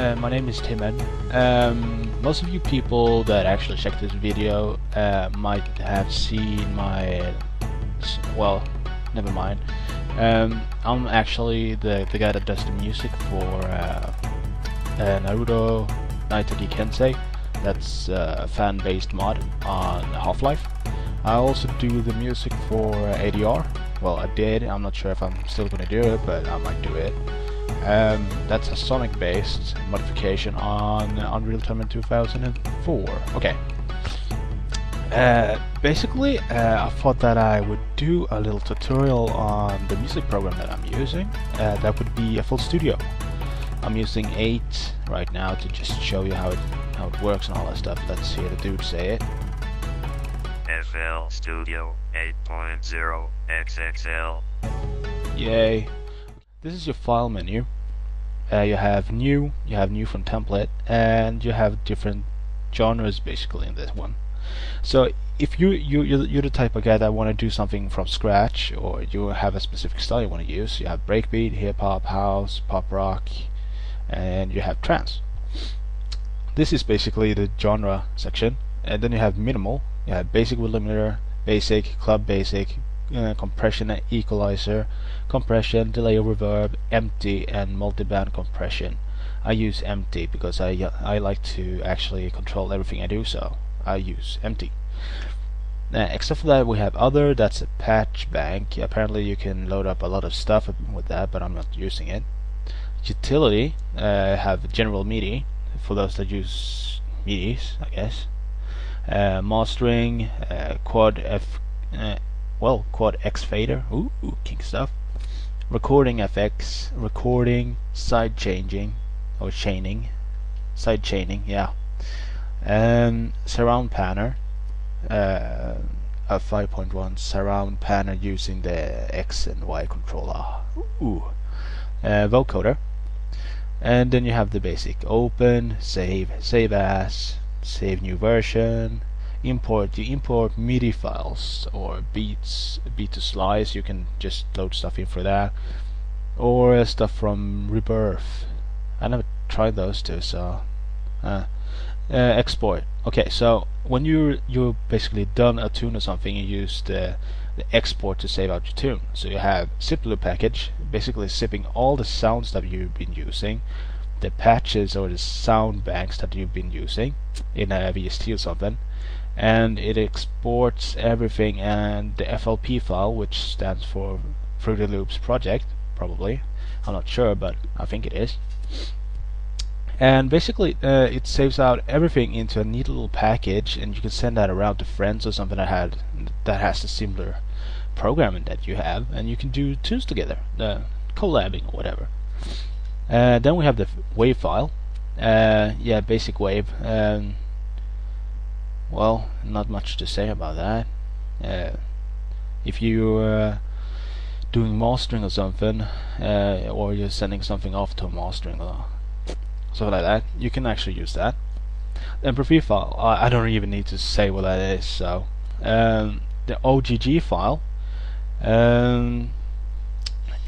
My name is Timon. Most of you people that actually check this video might have seen my... well, never mind. I'm actually the guy that does the music for Naruto Naitaki Kensei. That's a fan-based mod on Half-Life. I also do the music for ADR. Well, I did. I'm not sure if I'm still gonna do it, but I might do it. That's a Sonic-based modification on Unreal Tournament 2004. Okay. Basically, I thought that I would do a little tutorial on the music program that I'm using. That would be a full studio. I'm using 8 right now to just show you how it works and all that stuff. Let's hear the dude say it. FL Studio 8.0 XXL. Yay. This is your file menu. You have new from template, and you have different genres basically in this one. So if you're the type of guy that want to do something from scratch, or you have a specific style you want to use, you have breakbeat, hip hop, house, pop rock, and you have trance. This is basically the genre section, and then you have minimal. You have basic with limiter, basic, club basic, compression and equalizer, compression, delay or reverb, empty, and multiband compression. I use empty because I like to actually control everything I do, so I use empty. Except for that, we have other. That's a patch bank. Apparently you can load up a lot of stuff with that, but I'm not using it. Utility, have general MIDI for those that use MIDIs, I guess. Mastering, quad X fader, ooh, king stuff. Recording FX, recording, side changing, or chaining, side chaining, yeah. Surround panner, a 5.1 surround panner using the X and Y controller. Ooh. Vocoder, and then you have the basic open, save as, save new version, import. You import MIDI files or beats to slice. You can just load stuff in for that, or stuff from Rebirth. I never tried those two, so export. Okay, so when you're basically done a tune or something, you use the export to save out your tune. So you have zip loop package, basically zipping all the sounds that you've been using, the patches or the sound banks that you've been using in a VST or something, and it exports everything, and the FLP file, which stands for Fruity Loops Project, probably. I'm not sure, but I think it is. And basically it saves out everything into a neat little package, and you can send that around to friends or something that has a similar programming that you have, and you can do tunes together, collabing or whatever. Then we have the wave file. Yeah, basic wave. Well, not much to say about that. If you're doing mastering or something, or you're sending something off to a mastering or something like that, you can actually use that. Then preview file, I don't even need to say what that is. So the OGG file,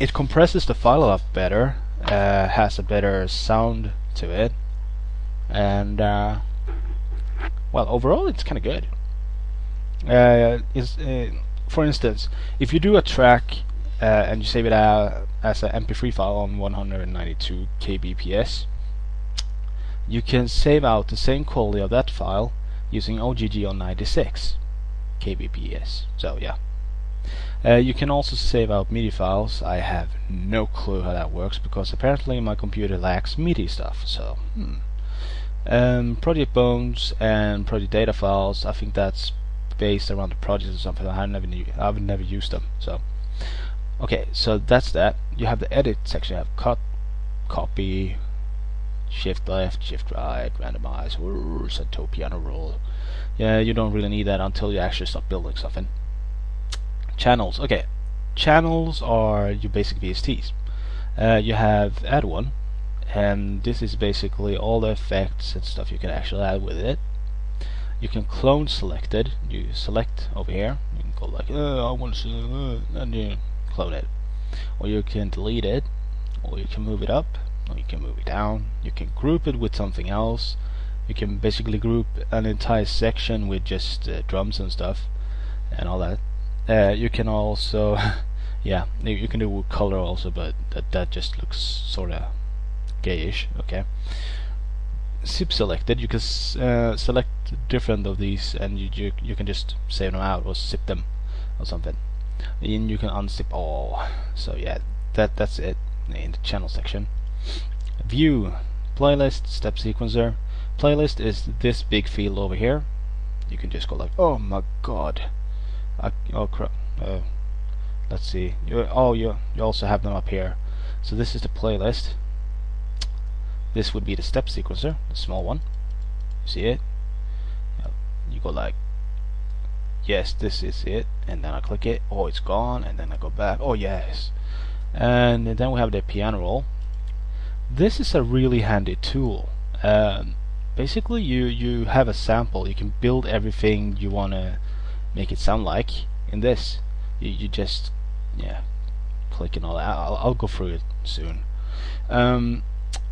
it compresses the file a lot better, has a better sound to it, and well, overall it's kind of good. For instance, if you do a track and you save it out as an MP3 file on 192 kbps, you can save out the same quality of that file using OGG on 96 kbps. So yeah. You can also save out MIDI files. I have no clue how that works, because apparently my computer lacks MIDI stuff. So project bones and project data files, I think that's based around the project or something. I've never used them. So okay, so that's that. You have the edit section. You have cut, copy, shift left, shift right, randomize, set to piano roll. Yeah, you don't really need that until you actually start building something. Channels. Okay, channels are your basic VSTs. You have add one, and this is basically all the effects and stuff you can actually add with it. You can clone selected. You select over here. You can go like, I want to, and you clone it, or you can delete it, or you can move it up, You can move it down. You can group it with something else. You can basically group an entire section with just drums and stuff and all that. You can also yeah, you can do color also, but that just looks sorta gayish. Okay. Zip selected, you can select different of these, and you can just save them out or zip them or something. And you can unzip all. So yeah, that's it in the channel section. View, playlist, step sequencer. Playlist is this big field over here. You can just go like, oh my god, oh crap. Let's see. You also have them up here. So this is the playlist. This would be the step sequencer, the small one. You see it? You go like, yes, this is it, and then I click it. Oh, it's gone, and then I go back. Oh yes, and then we have the piano roll. This is a really handy tool. Basically, you have a sample. You can build everything you want to make it sound like in this. You just click and all that. I'll go through it soon.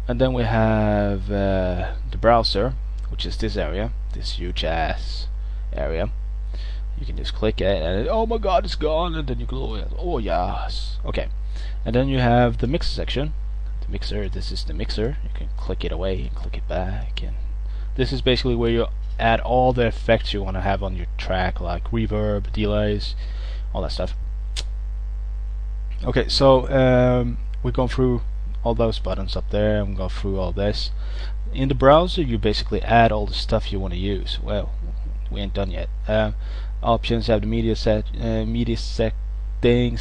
And then we have the browser, which is this area, this huge ass area. You can just click it and oh my god, it's gone, and then you go, oh yes, okay. And then you have the mixer section. The mixer, this is the mixer. You can click it away and click it back, and this is basically where you add all the effects you want to have on your track, like reverb, delays, all that stuff. Okay, so we're going through all those buttons up there, and go through all this. In the browser, you basically add all the stuff you want to use. Well, we ain't done yet. Options, you have the media settings,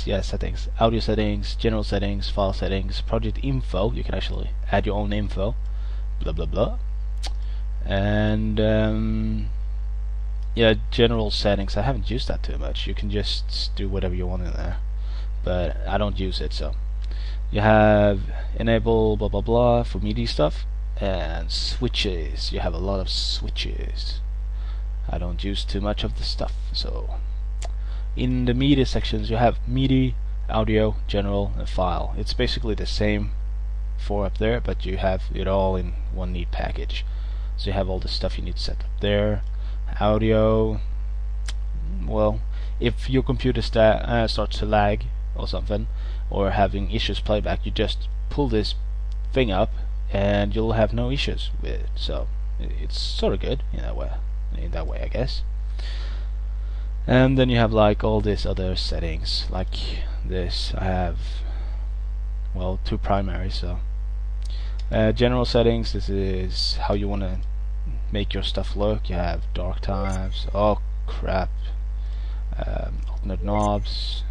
settings, audio settings, general settings, file settings, project info. You can actually add your own info, blah blah blah. And yeah, general settings. I haven't used that too much. You can just do whatever you want in there, but I don't use it. So you have enable blah blah blah for MIDI stuff, and switches. You have a lot of switches. I don't use too much of the stuff. So in the media sections you have MIDI, audio, general, and file. It's basically the same for up there, but you have it all in one neat package. So you have all the stuff you need to set up there. Audio, well, if your computer starts to lag or something, or having issues playback, you just pull this thing up and you'll have no issues with it. So it's sort of good in that way, I guess. And then you have like all these other settings, like this. I have, well, two primary. So general settings, this is how you want to make your stuff look. You have dark times, oh crap, alternate knobs.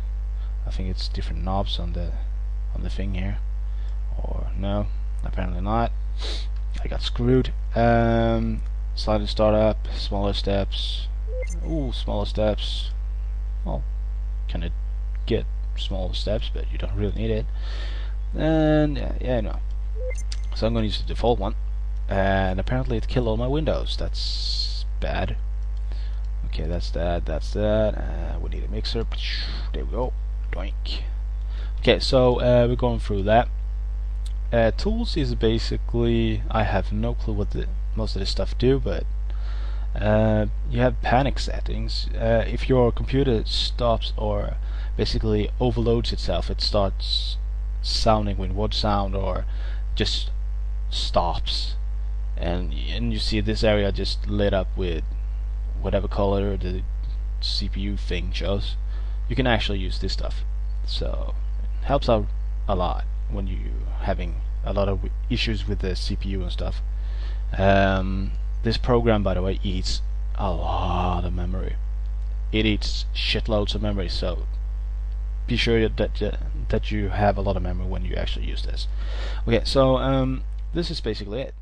I think it's different knobs on the thing here, or no, apparently not. I got screwed. Sliding startup, smaller steps. Ooh, smaller steps. Well, kind of get smaller steps, but you don't really need it. And no. So I'm going to use the default one, and apparently it killed all my windows. That's bad. Okay, that's that. We need a mixer. There we go. Doink. Okay, so we're going through that. Tools is basically, I have no clue what most of this stuff do, but you have panic settings. If your computer stops or basically overloads itself, it starts sounding with one sound or just stops, and you see this area just lit up with whatever color the CPU thing shows. You can actually use this stuff, so it helps out a lot when you're having a lot of issues with the CPU and stuff. This program, by the way, eats a lot of memory. It eats shitloads of memory, so be sure that you have a lot of memory when you actually use this. Okay, so this is basically it.